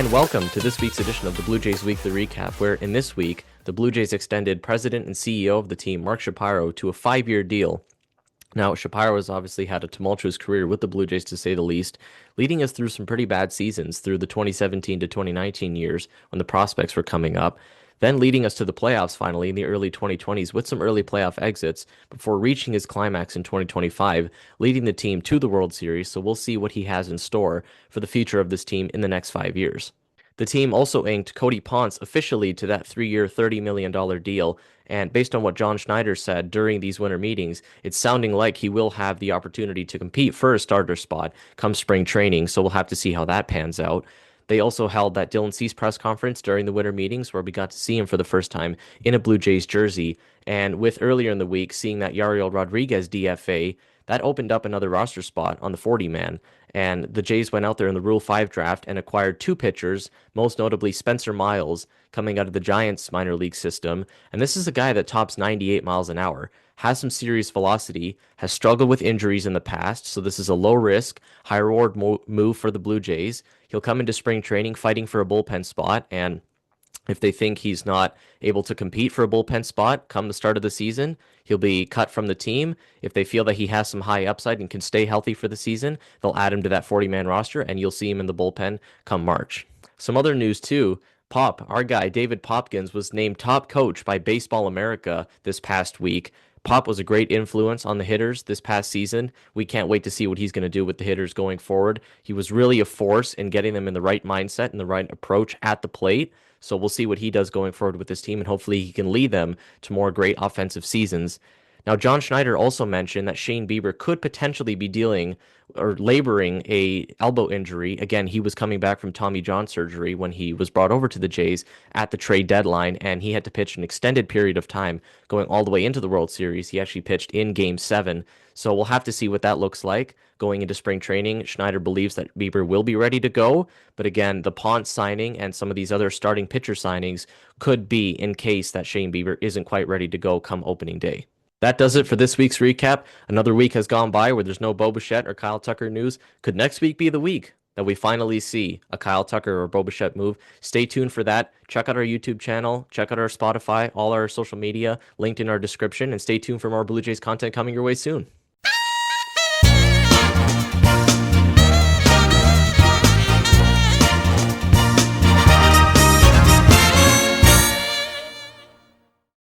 And welcome to this week's edition of the Blue Jays Weekly Recap, where in this week, the Blue Jays extended president and CEO of the team, Mark Shapiro, to a 5-year deal. Now, Shapiro has obviously had a tumultuous career with the Blue Jays, to say the least, leading us through some pretty bad seasons through the 2017 to 2019 years when the prospects were coming up, then leading us to the playoffs finally in the early 2020s with some early playoff exits before reaching his climax in 2025, leading the team to the World Series. So we'll see what he has in store for the future of this team in the next 5 years. The team also inked Cody Ponce officially to that 3-year, $30 million deal. And based on what John Schneider said during these winter meetings, it's sounding like he will have the opportunity to compete for a starter spot come spring training. So we'll have to see how that pans out. They also held that Dylan Cease press conference during the winter meetings where we got to see him for the first time in a Blue Jays jersey. And with earlier in the week, seeing that Yariel Rodriguez DFA, that opened up another roster spot on the 40-man. And the Jays went out there in the Rule 5 draft and acquired 2 pitchers, most notably Spencer Miles, coming out of the Giants minor league system. And this is a guy that tops 98 miles an hour, has some serious velocity, has struggled with injuries in the past. So this is a low risk, high reward move for the Blue Jays. He'll come into spring training fighting for a bullpen spot, and if they think he's not able to compete for a bullpen spot come the start of the season, he'll be cut from the team. If they feel that he has some high upside and can stay healthy for the season, they'll add him to that 40-man roster, and you'll see him in the bullpen come March. Some other news, too. Our guy, David Popkins, was named top coach by Baseball America this past week. Pop was a great influence on the hitters this past season. We can't wait to see what he's going to do with the hitters going forward. He was really a force in getting them in the right mindset and the right approach at the plate. So we'll see what he does going forward with this team, and hopefully he can lead them to more great offensive seasons. Now, John Schneider also mentioned that Shane Bieber could potentially be dealing or laboring a elbow injury. Again, he was coming back from Tommy John surgery when he was brought over to the Jays at the trade deadline, and he had to pitch an extended period of time going all the way into the World Series. He actually pitched in Game 7, so we'll have to see what that looks like going into spring training. Schneider believes that Bieber will be ready to go, but again, the Ponce signing and some of these other starting pitcher signings could be in case that Shane Bieber isn't quite ready to go come opening day. That does it for this week's recap. Another week has gone by where there's no Bo Bichette or Kyle Tucker news. Could next week be the week that we finally see a Kyle Tucker or Bo Bichette move? Stay tuned for that. Check out our YouTube channel. Check out our Spotify, all our social media linked in our description, and stay tuned for more Blue Jays content coming your way soon.